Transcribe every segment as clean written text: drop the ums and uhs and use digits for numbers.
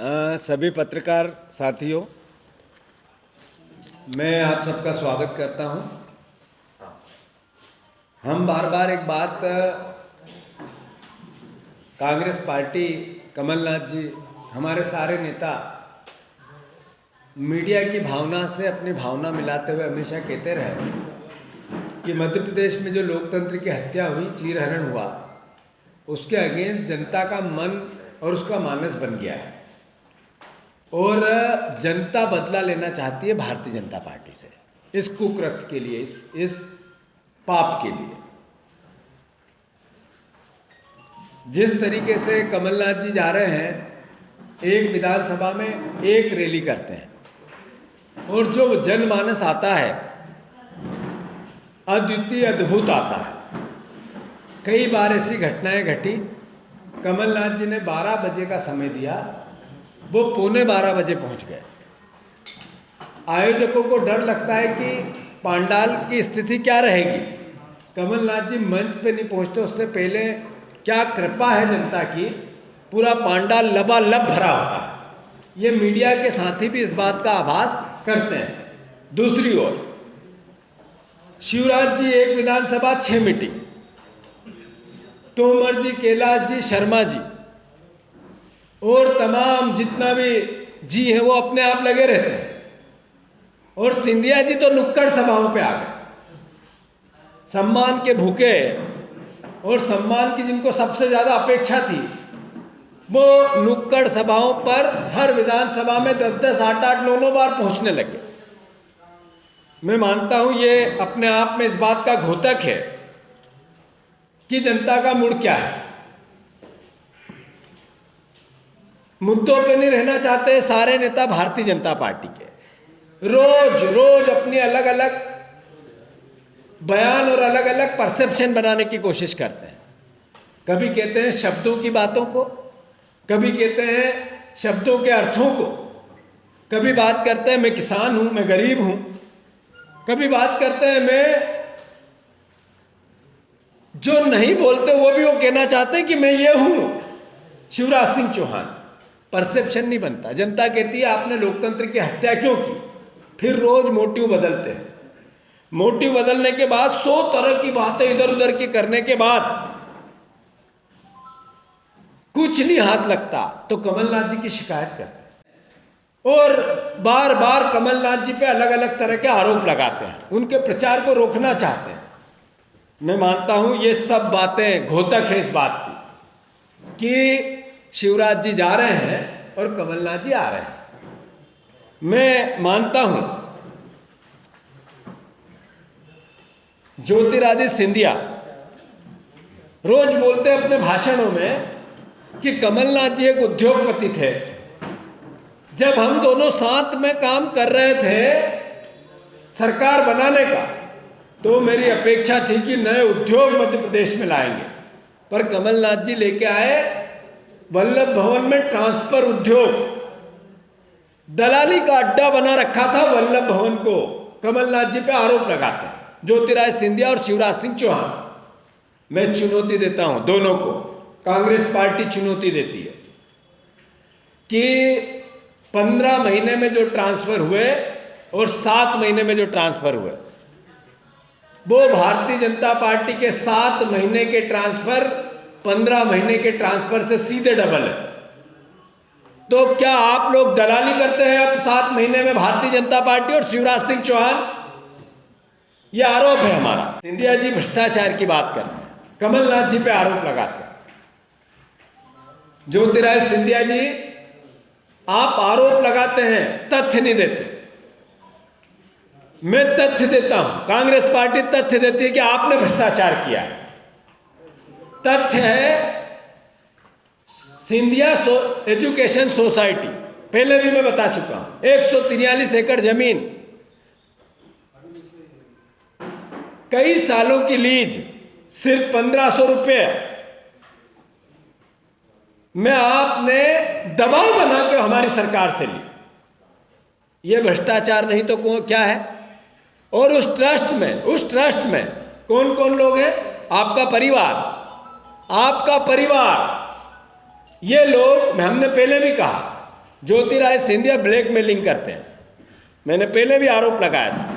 सभी पत्रकार साथियों, मैं आप सबका स्वागत करता हूं। हम बार बार एक बात कांग्रेस पार्टी, कमलनाथ जी, हमारे सारे नेता मीडिया की भावना से अपनी भावना मिलाते हुए हमेशा कहते रहे कि मध्य प्रदेश में जो लोकतंत्र की हत्या हुई, चीरहरण हुआ, उसके अगेंस्ट जनता का मन और उसका मानस बन गया है और जनता बदला लेना चाहती है भारतीय जनता पार्टी से, इस कुकृत्य के लिए, इस पाप के लिए। जिस तरीके से कमलनाथ जी जा रहे हैं, एक विधानसभा में एक रैली करते हैं और जो जनमानस आता है अद्वितीय, अद्भुत आता है। कई बार ऐसी घटनाएं घटी, कमलनाथ जी ने 12 बजे का समय दिया, वो 11:15 बजे पहुंच गए। आयोजकों को डर लगता है कि पांडाल की स्थिति क्या रहेगी। कमलनाथ जी मंच पे नहीं पहुंचते उससे पहले क्या कृपा है जनता की, पूरा पांडाल लबालब भरा होता है। ये मीडिया के साथी भी इस बात का आभास करते हैं। दूसरी ओर शिवराज जी एक विधानसभा 6 मीटिंग, तोमर जी, कैलाश जी, शर्मा जी और तमाम जितना भी जी है वो अपने आप लगे रहते हैं। और सिंधिया जी तो नुक्कड़ सभाओं पे आ गए, सम्मान के भूखे और सम्मान की जिनको सबसे ज्यादा अपेक्षा थी, वो नुक्कड़ सभाओं पर हर विधानसभा में 10-10, 8-8, 9-9 बार पहुंचने लगे। मैं मानता हूं ये अपने आप में इस बात का घोतक है कि जनता का मूड क्या है। मुद्दों पे नहीं रहना चाहते सारे नेता भारतीय जनता पार्टी के। रोज रोज अपनी अलग अलग बयान और अलग अलग परसेप्शन बनाने की कोशिश करते हैं। कभी कहते हैं शब्दों की बातों को, कभी कहते हैं शब्दों के अर्थों को, कभी बात करते हैं मैं किसान हूं, मैं गरीब हूं, कभी बात करते हैं मैं, जो नहीं बोलते वो भी वो कहना चाहते हैं कि मैं ये हूं शिवराज सिंह चौहान। परसेप्शन नहीं बनता। जनता कहती है आपने लोकतंत्र की हत्या क्यों की। फिर रोज मोटिव बदलते हैं। मोटिव बदलने के बाद 100 तरह की बातें इधर उधर की करने के बाद कुछ नहीं हाथ लगता तो कमलनाथ जी की शिकायत करते हैं और बार बार कमलनाथ जी पे अलग अलग तरह के आरोप लगाते हैं, उनके प्रचार को रोकना चाहते हैं। मैं मानता हूं ये सब बातें घोतक है इस बात की कि शिवराज जी जा रहे हैं और कमलनाथ जी आ रहे हैं। मैं मानता हूं ज्योतिरादित्य सिंधिया रोज बोलते हैं अपने भाषणों में कि कमलनाथ जी एक उद्योगपति थे। जब हम दोनों साथ में काम कर रहे थे सरकार बनाने का, तो मेरी अपेक्षा थी कि नए उद्योग मध्य प्रदेश में लाएंगे, पर कमलनाथ जी लेके आए वल्लभ भवन में ट्रांसफर उद्योग। दलाली का अड्डा बना रखा था वल्लभ भवन को। कमलनाथ जी पे आरोप लगाते हैं ज्योतिरादित्य सिंधिया और शिवराज सिंह चौहान। मैं चुनौती देता हूं दोनों को, कांग्रेस पार्टी चुनौती देती है कि 15 महीने में जो ट्रांसफर हुए और 7 महीने में जो ट्रांसफर हुए, वो भारतीय जनता पार्टी के 7 महीने के ट्रांसफर 15 महीने के ट्रांसफर से सीधे डबल है। तो क्या आप लोग दलाली करते हैं अब 7 महीने में भारतीय जनता पार्टी और शिवराज सिंह चौहान? यह आरोप है हमारा। सिंधिया जी भ्रष्टाचार की बात करते हैं, कमलनाथ जी पे आरोप लगाते हैं। ज्योतिरादित्य सिंधिया जी आप आरोप लगाते हैं, तथ्य नहीं देते। मैं तथ्य देता हूं, कांग्रेस पार्टी तथ्य देती है कि आपने भ्रष्टाचार किया। तथ्य है सिंधिया एजुकेशन सोसाइटी, पहले भी मैं बता चुका हूं, 143 एकड़ जमीन, कई सालों की लीज, सिर्फ 1500 रुपये में आपने दबाव बना के हमारी सरकार से ली। यह भ्रष्टाचार नहीं तो क्या है? और उस ट्रस्ट में कौन कौन लोग हैं? आपका परिवार, ये लोग, हमने पहले भी कहा, ज्योतिरादित्य सिंधिया ब्लैकमेलिंग करते हैं। मैंने पहले भी आरोप लगाया था,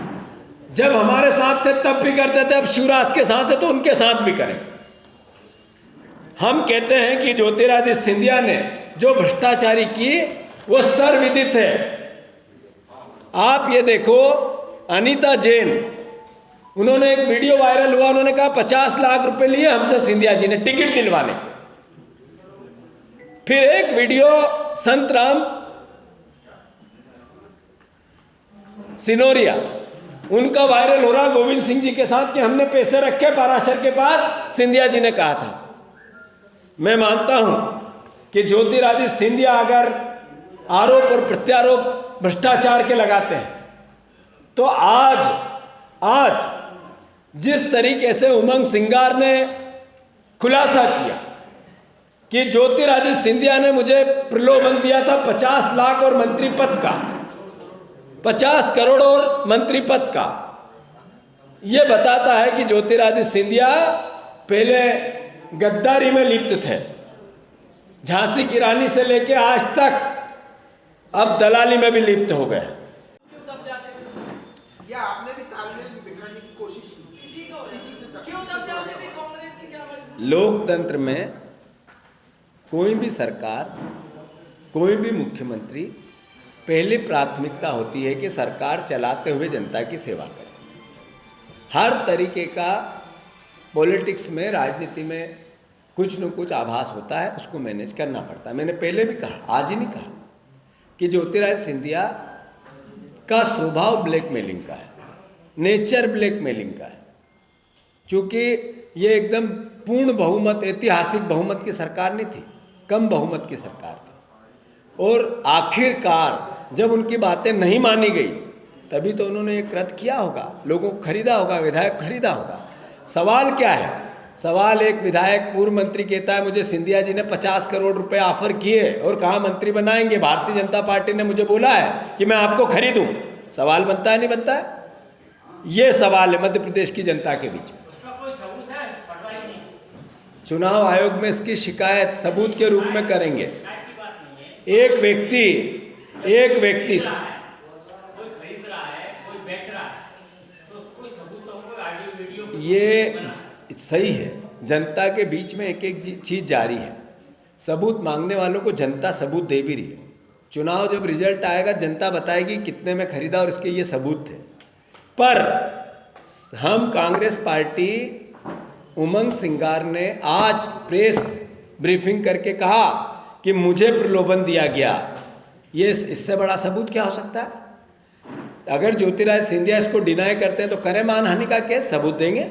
जब हमारे साथ थे तब भी करते थे, अब शिवराज के साथ है तो उनके साथ भी करें। हम कहते हैं कि ज्योतिरादित्य सिंधिया ने जो भ्रष्टाचारी की वो सर्वविदित है। आप ये देखो, अनीता जैन, उन्होंने एक वीडियो वायरल हुआ, उन्होंने कहा 50 लाख रुपए लिए हमसे सिंधिया जी ने टिकट दिलवाने। फिर एक वीडियो संतराम सिनोरिया, उनका वायरल हो रहा गोविंद सिंह जी के साथ कि हमने पैसे रखे पराशर के पास, सिंधिया जी ने कहा था। मैं मानता हूं कि ज्योतिरादित्य सिंधिया अगर आरोप और प्रत्यारोप भ्रष्टाचार के लगाते हैं तो आज जिस तरीके से उमंग सिंगार ने खुलासा किया कि ज्योतिरादित्य सिंधिया ने मुझे प्रलोभन दिया था 50 लाख और मंत्री पद का, 50 करोड़ और मंत्री पद का, यह बताता है कि ज्योतिरादित्य सिंधिया पहले गद्दारी में लिप्त थे, झांसी की रानी से लेकर आज तक, अब दलाली में भी लिप्त हो गए। या आपने भी तालमेल बिठाने की कोशिश की? क्यों दब जाते थे? कांग्रेस की क्या वजह? लोकतंत्र में कोई भी सरकार, कोई भी मुख्यमंत्री, पहली प्राथमिकता होती है कि सरकार चलाते हुए जनता की सेवा करे। हर तरीके का पॉलिटिक्स में, राजनीति में कुछ न कुछ आभास होता है, उसको मैनेज करना पड़ता है। मैंने पहले भी कहा, आज ही नहीं कहा, कि ज्योतिरादित्य सिंधिया का स्वभाव ब्लैकमेलिंग का है, नेचर ब्लैकमेलिंग का है। चूंकि ये एकदम पूर्ण बहुमत, ऐतिहासिक बहुमत की सरकार नहीं थी, कम बहुमत की सरकार थी, और आखिरकार जब उनकी बातें नहीं मानी गई तभी तो उन्होंने ये कृत्य किया होगा, लोगों को खरीदा होगा, विधायक खरीदा होगा। सवाल क्या है? सवाल, एक विधायक पूर्व मंत्री कहता है मुझे सिंधिया जी ने 50 करोड़ रुपए ऑफर किए और कहा मंत्री बनाएंगे, भारतीय जनता पार्टी ने मुझे बोला है कि मैं आपको खरीदूं। सवाल बनता है नहीं बनता है? ये सवाल है मध्य प्रदेश की जनता के बीच में। चुनाव आयोग में इसकी शिकायत सबूत के रूप में करेंगे। एक व्यक्ति ये सही है, जनता के बीच में एक एक चीज जारी है। सबूत मांगने वालों को जनता सबूत दे भी रही है। चुनाव जब रिजल्ट आएगा जनता बताएगी कितने में खरीदा और इसके ये सबूत थे। पर हम कांग्रेस पार्टी, उमंग सिंगार ने आज प्रेस ब्रीफिंग करके कहा कि मुझे प्रलोभन दिया गया। ये इससे बड़ा सबूत क्या हो सकता है? अगर ज्योतिरादित्य सिंधिया इसको डिनाई करते हैं तो करें मानहानि का केस, सबूत देंगे।